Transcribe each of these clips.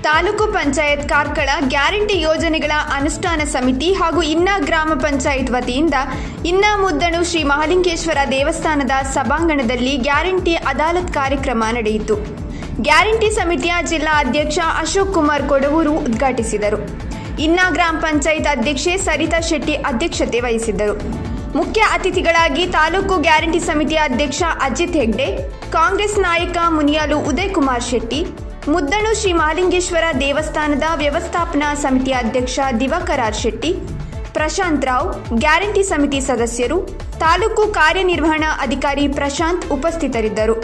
Taluk panchayat Karkala guarantee ಯೋಜನೆಗಳ ಅನುಷ್ಠಾನ ಸಮಿತಿ ಹಾಗೂ ಇನ್ನ ಗ್ರಾಮ ಪಂಚಾಯತ್ ವತಿಯಿಂದ ಇನ್ನ ಮುದ್ದಣು ಶ್ರೀ ಮಹಾಲಿಂಗೇಶ್ವರ ದೇವಸ್ಥಾನದ ಸಭಾಂಗಣದಲ್ಲಿ ಗ್ಯಾರಂಟಿ ಅದಾಲತ್ ಕಾರ್ಯಕ್ರಮ ನಡೆಯಿತು. ಗ್ಯಾರಂಟಿ ಸಮಿತಿಯ ಜಿಲ್ಲಾ ಅಧ್ಯಕ್ಷ ಅಶೋಕ್ ಕುಮಾರ್ ಕೊಡವೂರು ಉದ್ಘಾಟಿಸಿದರು. ಇನ್ನ ಗ್ರಾಮ ಪಂಚಾಯತ್ ಅಧ್ಯಕ್ಷೆ ಸರಿತಾ ಶೆಟ್ಟಿ ಅಧ್ಯಕ್ಷತೆ ವಹಿಸಿದ್ದರು. ಮುಖ್ಯ ಅತಿಥಿಗಳಾಗಿ ತಾಲೂಕು ಗ್ಯಾರಂಟಿ ಸಮಿತಿಯ ಅಧ್ಯಕ್ಷ ಅಜಿತ್ ಹೆಗ್ಡೆ, ಕಾಂಗ್ರೆಸ್ ನಾಯಕ ಮುನಿಯಾಲು ಉದಯ್ ಕುಮಾರ್ ಶೆಟ್ಟಿ, ಮುದ್ದಣು ಶ್ರೀ ಮಹಾಲಿಂಗೇಶ್ವರ ದೇವಸ್ಥಾನದ ವ್ಯವಸ್ಥಾಪನಾ ಸಮಿತಿಯ ಅಧ್ಯಕ್ಷ ದಿವಾಕರ್ ಆರ್ ಶೆಟ್ಟಿ, ಪ್ರಶಾಂತ್ ರಾವ್, ಗ್ಯಾರಂಟಿ ಸಮಿತಿ ಸದಸ್ಯರು, ತಾಲೂಕು ಕಾರ್ಯನಿರ್ವಹಣಾ ಅಧಿಕಾರಿ ಪ್ರಶಾಂತ್ ಉಪಸ್ಥಿತರಿದ್ದರು.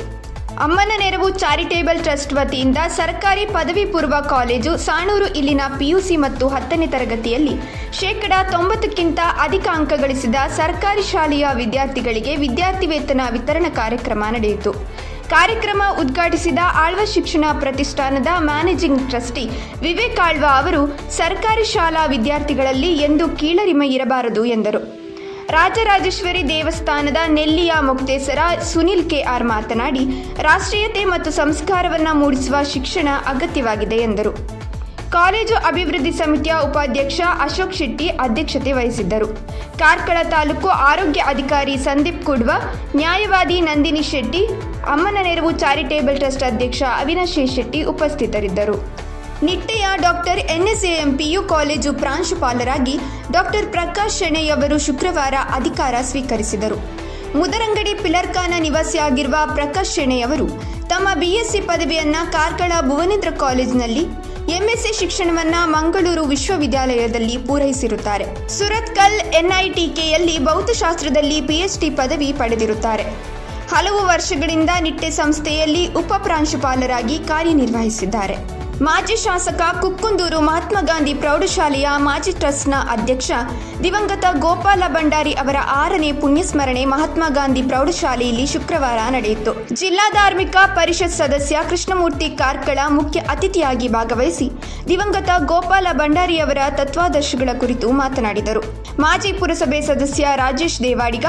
ಅಮ್ಮನ ನೆರವು ಚಾರಿಟೇಬಲ್ ಟ್ರಸ್ಟ್ ವತಿಯಿಂದ ಸರ್ಕಾರಿ ಪದವಿ ಪೂರ್ವ ಕಾಲೇಜು ಸಾಣೂರು ಇಲ್ಲಿನ ಪಿಯುಸಿ ಮತ್ತು 10ನೇ ತರಗತಿಯಲ್ಲಿ 90%ಕ್ಕಿಂತ ಅಧಿಕ ಅಂಕ ಗಳಿಸಿದ ಸರ್ಕಾರಿ ಶಾಲೆಯ ವಿದ್ಯಾರ್ಥಿಗಳಿಗೆ ವಿದ್ಯಾರ್ಥಿ ವೇತನ ವಿತರಣಾ ಕಾರ್ಯಕ್ರಮ ನಡೆಯಿತು. ಕಾರ್ಯಕ್ರಮ ಉದ್ಘಾಟಿಸಿದ ಆಳ್ವ ಶಿಕ್ಷಣ ಪ್ರತಿಷ್ಠಾನದ ಮ್ಯಾನೇಜಿಂಗ್ ಟ್ರಸ್ಟಿ ವಿವೇಕ್ ಆಳ್ವ ಅವರು ಸರ್ಕಾರಿ ಶಾಲಾ ವಿದ್ಯಾರ್ಥಿಗಳಲ್ಲಿ ಎಂದೂ ಕೀಳರಿಮೆ ಇರಬಾರದು ಎಂದರು. ರಾಜರಾಜೇಶ್ವರಿ ದೇವಸ್ಥಾನದ ನೆಲ್ಲಿಯ ಮೊಕ್ತೇಸರ ಸುನಿಲ್ ಕೆಆರ್ ಮಾತನಾಡಿ, ರಾಷ್ಟ್ರೀಯತೆ ಮತ್ತು ಸಂಸ್ಕಾರವನ್ನು ಮೂಡಿಸುವ ಶಿಕ್ಷಣ ಅಗತ್ಯವಾಗಿದೆ ಎಂದರು. ಕಾಲೇಜು ಅಭಿವೃದ್ಧಿ ಸಮಿತಿಯ ಉಪಾಧ್ಯಕ್ಷ ಅಶೋಕ್ ಶೆಟ್ಟಿ ಅಧ್ಯಕ್ಷತೆ ವಹಿಸಿದ್ದರು. ಕಾರ್ಕಳ ತಾಲೂಕು ಆರೋಗ್ಯ ಅಧಿಕಾರಿ ಸಂದೀಪ್ ಕುಡ್ವ, ನ್ಯಾಯವಾದಿ ನಂದಿನಿ ಶೆಟ್ಟಿ, ಅಮ್ಮನ ನೆರವು ಚಾರಿಟೇಬಲ್ ಟ್ರಸ್ಟ್ ಅಧ್ಯಕ್ಷ ಅವಿನಾಶ್ ಶೆಟ್ಟಿ ಉಪಸ್ಥಿತರಿದ್ದರು. ನಿಟ್ಟೆಯ ಡಾಕ್ಟರ್ ಎನ್ಎಸ್ಎಎಂ ಪಿಯು ಕಾಲೇಜು ಪ್ರಾಂಶುಪಾಲರಾಗಿ ಡಾಕ್ಟರ್ ಪ್ರಕಾಶ್ ಶೆಣೆಯವರು ಶುಕ್ರವಾರ ಅಧಿಕಾರ ಸ್ವೀಕರಿಸಿದರು. ಮುದರಂಗಡಿ ಪಿಲರ್ಖಾನ ನಿವಾಸಿಯಾಗಿರುವ ಪ್ರಕಾಶ್ ಶೆಣೆಯವರು ತಮ್ಮ ಬಿಎಸ್ಸಿ ಪದವಿಯನ್ನು ಕಾರ್ಕಳ ಭುವನೇಂದ್ರ ಕಾಲೇಜಿನಲ್ಲಿ, ಎಂಎಸ್ಸಿ ಶಿಕ್ಷಣವನ್ನು ಮಂಗಳೂರು ವಿಶ್ವವಿದ್ಯಾಲಯದಲ್ಲಿ ಪೂರೈಸಿರುತ್ತಾರೆ. ಸುರತ್ಕಲ್ ಎನ್ಐಟಿಕೆಯಲ್ಲಿ ಭೌತಶಾಸ್ತ್ರದಲ್ಲಿ ಪಿಎಚ್ಡಿ ಪದವಿ ಪಡೆದಿರುತ್ತಾರೆ. ಹಲವು ವರ್ಷಗಳಿಂದ ನಿಟ್ಟೆ ಸಂಸ್ಥೆಯಲ್ಲಿ ಉಪ ಪ್ರಾಂಶುಪಾಲರಾಗಿ ಕಾರ್ಯನಿರ್ವಹಿಸಿದ್ದಾರೆ. ಮಾಜಿ ಶಾಸಕ ಕುಕ್ಕುಂದೂರು ಮಹಾತ್ಮ ಗಾಂಧಿ ಪ್ರೌಢಶಾಲೆಯ ಮಾಜಿ ಟ್ರಸ್ಟ್ನ ಅಧ್ಯಕ್ಷ ದಿವಂಗತ ಗೋಪಾಲ ಭಂಡಾರಿ ಅವರ 6ನೇ ಪುಣ್ಯಸ್ಮರಣೆ ಮಹಾತ್ಮ ಗಾಂಧಿ ಪ್ರೌಢಶಾಲೆಯಲ್ಲಿ ಶುಕ್ರವಾರ ನಡೆಯಿತು. ಜಿಲ್ಲಾ ಧಾರ್ಮಿಕ ಪರಿಷತ್ ಸದಸ್ಯ ಕೃಷ್ಣಮೂರ್ತಿ ಕಾರ್ಕಳ ಮುಖ್ಯ ಅತಿಥಿಯಾಗಿ ಭಾಗವಹಿಸಿ ದಿವಂಗತ ಗೋಪಾಲ ಭಂಡಾರಿ ಅವರ ತತ್ವಾದರ್ಶಗಳ ಕುರಿತು ಮಾತನಾಡಿದರು. ಮಾಜಿ ಪುರಸಭೆ ಸದಸ್ಯ ರಾಜೇಶ್ ದೇವಾಡಿಗ,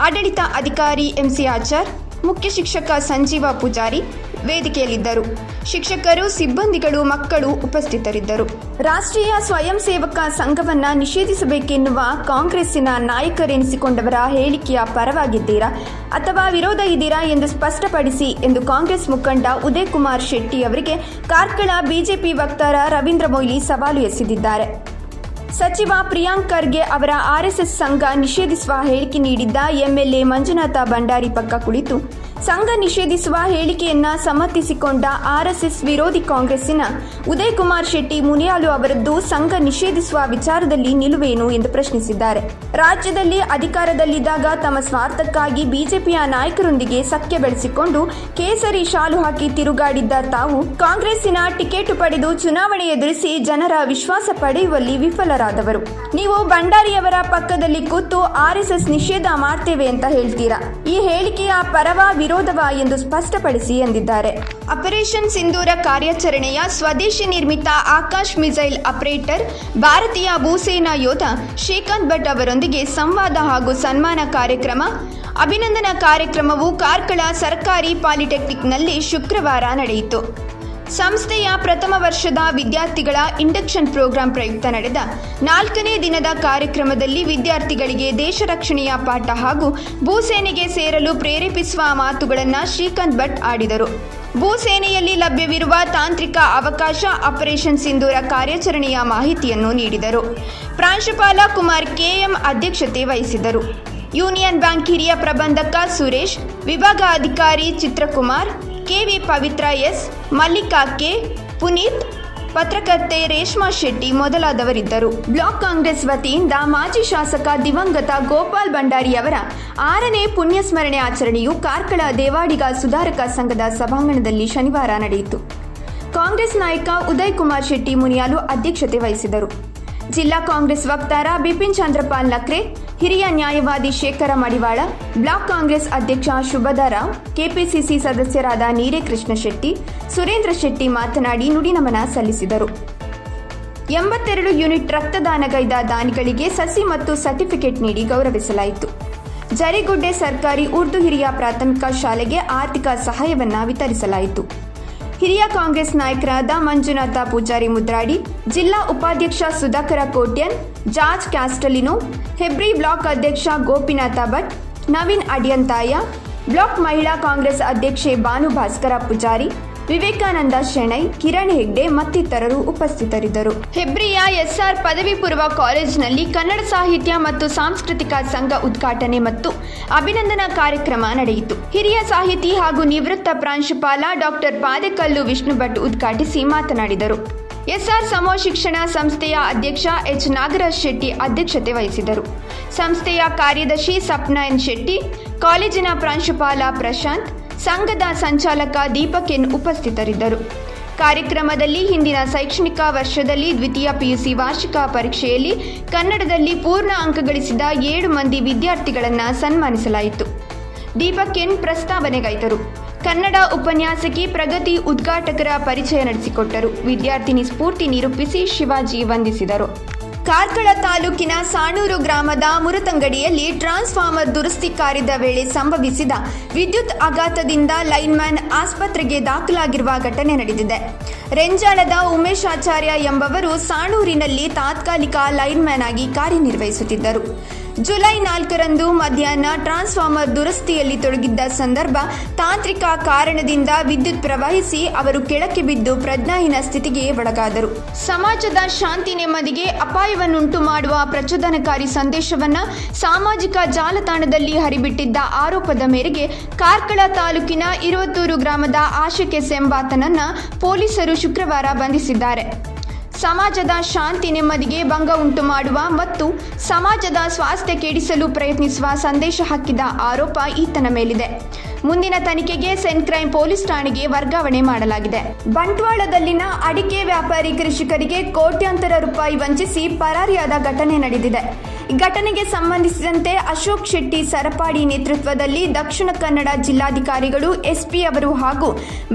ಆಡಳಿತ ಅಧಿಕಾರಿ ಎಂಸಿ ಆಚಾರ್, ಮುಖ್ಯ ಶಿಕ್ಷಕ ಸಂಜೀವ ಪೂಜಾರಿ ವೇದಿಕೆಯಲ್ಲಿದ್ದರು. ಶಿಕ್ಷಕರು, ಸಿಬ್ಬಂದಿಗಳು, ಮಕ್ಕಳು ಉಪಸ್ಥಿತರಿದ್ದರು. ರಾಷ್ಟ್ರೀಯ ಸ್ವಯಂ ಸೇವಕ ಸಂಘವನ್ನು ನಿಷೇಧಿಸಬೇಕೆನ್ನುವ ಕಾಂಗ್ರೆಸ್ಸಿನ ನಾಯಕರೆನಿಸಿಕೊಂಡವರ ಹೇಳಿಕೆಯ ಪರವಾಗಿದ್ದೀರಾ ಅಥವಾ ವಿರೋಧ ಇದ್ದೀರಾ ಎಂದು ಸ್ಪಷ್ಟಪಡಿಸಿ ಎಂದು ಕಾಂಗ್ರೆಸ್ ಮುಖಂಡ ಉದಯ್ ಕುಮಾರ್ ಶೆಟ್ಟಿ ಅವರಿಗೆ ಕಾರ್ಕಳ ಬಿಜೆಪಿ ವಕ್ತಾರ ರವೀಂದ್ರ ಮೊಯ್ಲಿ ಸವಾಲು ಎಸೆದಿದ್ದಾರೆ. ಸಚಿವ ಪ್ರಿಯಾಂಕ್ ಖರ್ಗೆ ಅವರ ಆರ್ಎಸ್ಎಸ್ ಸಂಘ ನಿಷೇಧಿಸುವ ಹೇಳಿಕೆ ನೀಡಿದ್ದ ಎಂಎಲ್ಎ ಮಂಜುನಾಥ ಭಂಡಾರಿ ಪಕ್ಕ ಕುಳಿತು ಸಂಘ ನಿಷೇಧಿಸುವ ಹೇಳಿಕೆಯನ್ನ ಸಮರ್ಥಿಸಿಕೊಂಡ ಆರ್ಎಸ್ಎಸ್ ವಿರೋಧಿ ಕಾಂಗ್ರೆಸ್ಸಿನ ಉದಯ್ ಕುಮಾರ್ ಶೆಟ್ಟಿ ಮುನಿಯಾಲು ಅವರದ್ದು ಸಂಘ ನಿಷೇಧಿಸುವ ವಿಚಾರದಲ್ಲಿ ನಿಲುವೇನು ಎಂದು ಪ್ರಶ್ನಿಸಿದ್ದಾರೆ. ರಾಜ್ಯದಲ್ಲಿ ಅಧಿಕಾರದಲ್ಲಿದ್ದಾಗ ತಮ್ಮ ಸ್ವಾರ್ಥಕ್ಕಾಗಿ ಬಿಜೆಪಿಯ ನಾಯಕರೊಂದಿಗೆ ಸಖ್ಯ ಬೆಳೆಸಿಕೊಂಡು ಕೇಸರಿ ಶಾಲು ಹಾಕಿ ತಿರುಗಾಡಿದ್ದ ತಾವು ಕಾಂಗ್ರೆಸ್ಸಿನ ಟಿಕೆಟ್ ಪಡೆದು ಚುನಾವಣೆ ಎದುರಿಸಿ ಜನರ ವಿಶ್ವಾಸ ಪಡೆಯುವಲ್ಲಿ ವಿಫಲರಾದವರು. ನೀವು ಭಂಡಾರಿಯವರ ಪಕ್ಕದಲ್ಲಿ ಕೂತು ಆರ್ಎಸ್ಎಸ್ ನಿಷೇಧ ಮಾಡ್ತೇವೆ ಅಂತ ಹೇಳ್ತೀರಾ. ಈ ಹೇಳಿಕೆಯ ಪರವಾ ವಿರೋಧವಾ ಎಂದು ಸ್ಪಷ್ಟಪಡಿಸಿ ಎಂದಿದ್ದಾರೆ. ಆಪರೇಷನ್ ಸಿಂಧೂರ ಕಾರ್ಯಾಚರಣೆಯ ಸ್ವದೇಶಿ ನಿರ್ಮಿತ ಆಕಾಶ್ ಮಿಸೈಲ್ ಆಪರೇಟರ್ ಭಾರತೀಯ ಭೂಸೇನಾ ಯೋಧ ಶ್ರೀಕಾಂತ್ ಭಟ್ ಅವರೊಂದಿಗೆ ಸಂವಾದ ಹಾಗೂ ಸನ್ಮಾನ ಕಾರ್ಯಕ್ರಮ, ಅಭಿನಂದನಾ ಕಾರ್ಯಕ್ರಮವು ಕಾರ್ಕಳ ಸರ್ಕಾರಿ ಪಾಲಿಟೆಕ್ನಿಕ್ನಲ್ಲಿ ಶುಕ್ರವಾರ ನಡೆಯಿತು. ಸಂಸ್ಥೆಯ ಪ್ರಥಮ ವರ್ಷದ ವಿದ್ಯಾರ್ಥಿಗಳ ಇಂಡಕ್ಷನ್ ಪ್ರೋಗ್ರಾಂ ಪ್ರಯುಕ್ತ ನಡೆದ 4ನೇ ದಿನದ ಕಾರ್ಯಕ್ರಮದಲ್ಲಿ ವಿದ್ಯಾರ್ಥಿಗಳಿಗೆ ದೇಶ ರಕ್ಷಣೆಯ ಪಾಠ ಹಾಗೂ ಭೂಸೇನೆಗೆ ಸೇರಲು ಪ್ರೇರೇಪಿಸುವ ಮಾತುಗಳನ್ನು ಶ್ರೀಕಾಂತ್ ಭಟ್ ಆಡಿದರು. ಭೂಸೇನೆಯಲ್ಲಿ ಲಭ್ಯವಿರುವ ತಾಂತ್ರಿಕ ಅವಕಾಶ, ಆಪರೇಷನ್ ಸಿಂಧೂರ ಕಾರ್ಯಾಚರಣೆಯ ಮಾಹಿತಿಯನ್ನು ನೀಡಿದರು. ಪ್ರಾಂಶುಪಾಲ ಕುಮಾರ್ ಕೆಎಂ ಅಧ್ಯಕ್ಷತೆ ವಹಿಸಿದರು. ಯೂನಿಯನ್ ಬ್ಯಾಂಕ್ ಹಿರಿಯ ಪ್ರಬಂಧಕ ಸುರೇಶ್, ವಿಭಾಗ ಅಧಿಕಾರಿ ಚಿತ್ರಕುಮಾರ್, ಕೆವಿ ಪವಿತ್ರ ಎಸ್, ಮಲ್ಲಿಕಾ ಕೆ, ಪುನೀತ್, ಪತ್ರಕರ್ತೆ ರೇಷ್ಮಾ ಶೆಟ್ಟಿ ಮೊದಲಾದವರಿದ್ದರು. ಬ್ಲಾಕ್ ಕಾಂಗ್ರೆಸ್ ವತಿಯಿಂದ ಮಾಜಿ ಶಾಸಕ ದಿವಂಗತ ಗೋಪಾಲ್ ಭಂಡಾರಿ ಅವರ 6ನೇ ಪುಣ್ಯಸ್ಮರಣೆ ಆಚರಣೆಯು ಕಾರ್ಕಳ ದೇವಾಡಿಗ ಸುಧಾರಕ ಸಂಘದ ಸಭಾಂಗಣದಲ್ಲಿ ಶನಿವಾರ ನಡೆಯಿತು. ಕಾಂಗ್ರೆಸ್ ನಾಯಕ ಉದಯ್ ಕುಮಾರ್ ಶೆಟ್ಟಿ ಮುನಿಯಾಲು ಅಧ್ಯಕ್ಷತೆ ವಹಿಸಿದರು. ಜಿಲ್ಲಾ ಕಾಂಗ್ರೆಸ್ ವಕ್ತಾರ ಬಿಪಿನ್ ಚಂದ್ರಪಾಲ್ ನಕ್ರೆ, ಹಿರಿಯ ನ್ಯಾಯವಾದಿ ಶೇಖರ ಮಡಿವಾಳ, ಬ್ಲಾಕ್ ಕಾಂಗ್ರೆಸ್ ಅಧ್ಯಕ್ಷ ಶುಭದ ರಾವ್, ಕೆಪಿಸಿಸಿ ಸದಸ್ಯರಾದ ನೀರೇ ಕೃಷ್ಣ ಶೆಟ್ಟಿ, ಸುರೇಂದ್ರ ಶೆಟ್ಟಿ ಮಾತನಾಡಿ ನುಡಿನಮನ ಸಲ್ಲಿಸಿದರು. 82 ಯೂನಿಟ್ ರಕ್ತದಾನಗೈದ ದಾನಿಗಳಿಗೆ ಸಸಿ ಮತ್ತು ಸರ್ಟಿಫಿಕೇಟ್ ನೀಡಿ ಗೌರವಿಸಲಾಯಿತು. ಜರಿಗುಡ್ಡೆ ಸರ್ಕಾರಿ ಉರ್ದು ಹಿರಿಯ ಪ್ರಾಥಮಿಕ ಶಾಲೆಗೆ ಆರ್ಥಿಕ ಸಹಾಯವನ್ನು ವಿತರಿಸಲಾಯಿತು. ಹಿರಿಯ ಕಾಂಗ್ರೆಸ್ ನಾಯಕರಾದ ಮಂಜುನಾಥ ಪೂಜಾರಿ ಮುದ್ರಾಡಿ, ಜಿಲ್ಲಾ ಉಪಾಧ್ಯಕ್ಷ ಸುಧಾಕರ ಕೋಟ್ಯನ್, ಜಾರ್ಜ್ ಕ್ಯಾಸ್ಟಲಿನೋ, ಹೆಬ್ರಿ ಬ್ಲಾಕ್ ಅಧ್ಯಕ್ಷ ಗೋಪಿನಾಥ ಭಟ್, ನವೀನ್ ಅಡಿಯಂತಾಯ, ಬ್ಲಾಕ್ ಮಹಿಳಾ ಕಾಂಗ್ರೆಸ್ ಅಧ್ಯಕ್ಷೆ ಭಾನು ಭಾಸ್ಕರ ಪೂಜಾರಿ, ವಿವೇಕಾನಂದ ಶೆಣೈ, ಕಿರಣ್ ಹೆಗ್ಡೆ ಮತ್ತಿತರರು ಉಪಸ್ಥಿತರಿದ್ದರು. ಹೆಬ್ರಿಯ ಎಸ್ಆರ್ ಪದವಿ ಪೂರ್ವ ಕಾಲೇಜಿನಲ್ಲಿ ಕನ್ನಡ ಸಾಹಿತ್ಯ ಮತ್ತು ಸಾಂಸ್ಕೃತಿಕ ಸಂಘ ಉದ್ಘಾಟನೆ ಮತ್ತು ಅಭಿನಂದನಾ ಕಾರ್ಯಕ್ರಮ ನಡೆಯಿತು. ಹಿರಿಯ ಸಾಹಿತಿ ಹಾಗೂ ನಿವೃತ್ತ ಪ್ರಾಂಶುಪಾಲ ಡಾಕ್ಟರ್ ಪಾದೆಕಲ್ಲು ವಿಷ್ಣು ಭಟ್ ಉದ್ಘಾಟಿಸಿ ಮಾತನಾಡಿದರು. ಎಸ್ಆರ್ ಸಮೂಹ ಶಿಕ್ಷಣ ಸಂಸ್ಥೆಯ ಅಧ್ಯಕ್ಷ ಎಚ್ ನಾಗರಾಜ್ ಶೆಟ್ಟಿ ಅಧ್ಯಕ್ಷತೆ ವಹಿಸಿದರು. ಸಂಸ್ಥೆಯ ಕಾರ್ಯದರ್ಶಿ ಸಪ್ನಾ ಎನ್ ಶೆಟ್ಟಿ, ಕಾಲೇಜಿನ ಪ್ರಾಂಶುಪಾಲ ಪ್ರಶಾಂತ್, ಸಂಘದ ಸಂಚಾಲಕ ದೀಪಕ್ ಎನ್ ಉಪಸ್ಥಿತರಿದ್ದರು. ಕಾರ್ಯಕ್ರಮದಲ್ಲಿ ಹಿಂದಿನ ಶೈಕ್ಷಣಿಕ ವರ್ಷದಲ್ಲಿ ದ್ವಿತೀಯ ಪಿಯುಸಿ ವಾರ್ಷಿಕ ಪರೀಕ್ಷೆಯಲ್ಲಿ ಕನ್ನಡದಲ್ಲಿ ಪೂರ್ಣ ಅಂಕ ಗಳಿಸಿದ 7 ಮಂದಿ ವಿದ್ಯಾರ್ಥಿಗಳನ್ನು ಸನ್ಮಾನಿಸಲಾಯಿತು. ದೀಪಕ್ ಎನ್ ಪ್ರಸ್ತಾವನೆಗೈದರು. ಕನ್ನಡ ಉಪನ್ಯಾಸಕಿ ಪ್ರಗತಿ ಉದ್ಘಾಟಕರ ಪರಿಚಯ ನಡೆಸಿಕೊಟ್ಟರು. ವಿದ್ಯಾರ್ಥಿನಿ ಸ್ಫೂರ್ತಿ ನಿರೂಪಿಸಿ ಶಿವಾಜಿ ವಂದಿಸಿದರು. ಕಾರ್ಕಳ ತಾಲೂಕಿನ ಸಾಣೂರು ಗ್ರಾಮದ ಮುರತಂಗಡಿಯಲ್ಲಿ ಟ್ರಾನ್ಸ್ಫಾರ್ಮರ್ ದುರಸ್ತಿ ಕಾರ್ಯದ ವೇಳೆ ಸಂಭವಿಸಿದ ವಿದ್ಯುತ್ ಆಘಾತದಿಂದ ಲೈನ್ಮ್ಯಾನ್ ಆಸ್ಪತ್ರೆಗೆ ದಾಖಲಾಗಿರುವ ಘಟನೆ ನಡೆದಿದೆ. ರೆಂಜಾಳದ ಉಮೇಶ್ ಆಚಾರ್ಯ ಎಂಬವರು ಸಾಣೂರಿನಲ್ಲಿ ತಾತ್ಕಾಲಿಕ ಲೈನ್ಮ್ಯಾನ್ ಆಗಿ ಕಾರ್ಯನಿರ್ವಹಿಸುತ್ತಿದ್ದರು. ಜುಲೈ 4ರಂದು ಮಧ್ಯಾಹ್ನ ಟ್ರಾನ್ಸ್ಫಾರ್ಮರ್ ದುರಸ್ತಿಯಲ್ಲಿ ತೊಡಗಿದ್ದ ಸಂದರ್ಭ ತಾಂತ್ರಿಕ ಕಾರಣದಿಂದ ವಿದ್ಯುತ್ ಪ್ರವಹಿಸಿ ಅವರು ಕೆಳಕ್ಕೆ ಬಿದ್ದು ಪ್ರಜ್ಞಾಹೀನ ಸ್ಥಿತಿಗೆ ಒಳಗಾದರು. ಸಮಾಜದ ಶಾಂತಿ ನೆಮ್ಮದಿಗೆ ಅಪಾಯವನ್ನುಂಟು ಮಾಡುವ ಪ್ರಚೋದನಕಾರಿ ಸಂದೇಶವನ್ನು ಸಾಮಾಜಿಕ ಜಾಲತಾಣದಲ್ಲಿ ಹರಿಬಿಟ್ಟಿದ್ದ ಆರೋಪದ ಮೇರೆಗೆ ಕಾರ್ಕಳ ತಾಲೂಕಿನ ಇರುವತ್ತೂರು ಗ್ರಾಮದ ಆಶಿಕ್ ಎಸ್ ಎಂಬಾತನನ್ನು ಪೊಲೀಸರು ಶುಕ್ರವಾರ ಬಂಧಿಸಿದ್ದಾರೆ. ಸಮಾಜದ ಶಾಂತಿ ನೆಮ್ಮದಿಗೆ ಭಂಗ ಉಂಟು ಮಾಡುವ ಮತ್ತು ಸಮಾಜದ ಸ್ವಾಸ್ಥ್ಯ ಕೆಡಿಸಲು ಪ್ರಯತ್ನಿಸುವ ಸಂದೇಶ ಹಾಕಿದ ಆರೋಪ ಈತನ ಮೇಲಿದೆ. ಮುಂದಿನ ತನಿಖೆಗೆ ಸೆನ್ ಕ್ರೈಂ ಪೊಲೀಸ್ ಠಾಣೆಗೆ ವರ್ಗಾವಣೆ ಮಾಡಲಾಗಿದೆ. ಬಂಟ್ವಾಳದಲ್ಲಿನ ಅಡಿಕೆ ವ್ಯಾಪಾರಿ ಕೃಷಿಕರಿಗೆ ಕೋಟ್ಯಾಂತರ ರೂಪಾಯಿ ವಂಚಿಸಿ ಪರಾರಿಯಾದ ಘಟನೆ ನಡೆದಿದೆ. ಈ ಘಟನೆಗೆ ಸಂಬಂಧಿಸಿದಂತೆ ಅಶೋಕ್ ಶೆಟ್ಟಿ ಸರಪಾಡಿ ನೇತೃತ್ವದಲ್ಲಿ ದಕ್ಷಿಣ ಕನ್ನಡ ಜಿಲ್ಲಾಧಿಕಾರಿಗಳು, ಎಸ್ಪಿ ಅವರು ಹಾಗೂ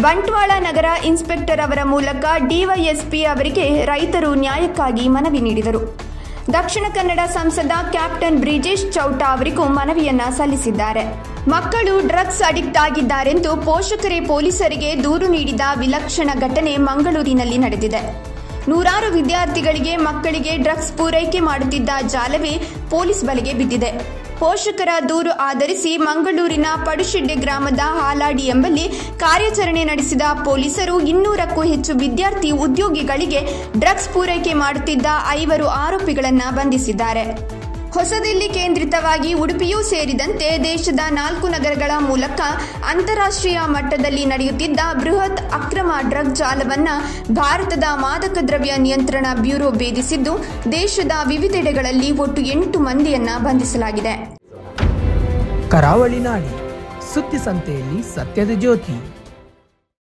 ಬಂಟ್ವಾಳ ನಗರ ಇನ್ಸ್ಪೆಕ್ಟರ್ ಅವರ ಮೂಲಕ ಡಿವೈಎಸ್ಪಿ ಅವರಿಗೆ ರೈತರು ನ್ಯಾಯಕ್ಕಾಗಿ ಮನವಿ ನೀಡಿದರು. ದಕ್ಷಿಣ ಕನ್ನಡ ಸಂಸದ ಕ್ಯಾಪ್ಟನ್ ಬ್ರಿಜೇಶ್ ಚೌಟಾ ಅವರಿಗೂ ಮನವಿಯನ್ನ ಸಲ್ಲಿಸಿದ್ದಾರೆ. ಮಕ್ಕಳು ಡ್ರಗ್ಸ್ ಅಡಿಕ್ಟ್ ಆಗಿದ್ದಾರೆಂದು ಪೋಷಕರೇ ಪೊಲೀಸರಿಗೆ ದೂರು ನೀಡಿದ ವಿಲಕ್ಷಣ ಘಟನೆ ಮಂಗಳೂರಿನಲ್ಲಿ ನಡೆದಿದೆ. ನೂರಾರು ವಿದ್ಯಾರ್ಥಿಗಳಿಗೆ ಮಕ್ಕಳಿಗೆ ಡ್ರಗ್ಸ್ ಪೂರೈಕೆ ಮಾಡುತ್ತಿದ್ದ ಜಾಲವೇ ಪೊಲೀಸ್ ಬಲೆಗೆ ಬಿದ್ದಿದೆ. ಪೋಷಕರ ದೂರು ಆಧರಿಸಿ ಮಂಗಳೂರಿನ ಪಡುಶೆಡ್ಡೆ ಗ್ರಾಮದ ಹಾಲಾಡಿ ಎಂಬಲ್ಲಿ ಕಾರ್ಯಾಚರಣೆ ನಡೆಸಿದ ಪೊಲೀಸರು 200ಕ್ಕೂ ಹೆಚ್ಚು ವಿದ್ಯಾರ್ಥಿ ಉದ್ಯೋಗಿಗಳಿಗೆ ಡ್ರಗ್ಸ್ ಪೂರೈಕೆ ಮಾಡುತ್ತಿದ್ದ 5 ಆರೋಪಿಗಳನ್ನು ಬಂಧಿಸಿದ್ದಾರೆ. ಹೊಸದಿಲ್ಲಿ ಕೇಂದ್ರಿತವಾಗಿ ಉಡುಪಿಯೂ ಸೇರಿದಂತೆ ದೇಶದ 4 ನಗರಗಳ ಮೂಲಕ ಅಂತಾರಾಷ್ಟ್ರೀಯ ಮಟ್ಟದಲ್ಲಿ ನಡೆಯುತ್ತಿದ್ದ ಬೃಹತ್ ಅಕ್ರಮ ಡ್ರಗ್ ಜಾಲವನ್ನು ಭಾರತದ ಮಾದಕ ದ್ರವ್ಯ ನಿಯಂತ್ರಣ ಬ್ಯೂರೋ ಭೇದಿಸಿದ್ದು, ದೇಶದ ವಿವಿಧೆಡೆಗಳಲ್ಲಿ ಒಟ್ಟು 8 ಮಂದಿಯನ್ನ ಬಂಧಿಸಲಾಗಿದೆ. ಕರಾವಳಿ ನಾಡಿ ಸುದ್ದಿ ಸಂತೆಯಲ್ಲಿ ಸತ್ಯದ ಜ್ಯೋತಿ.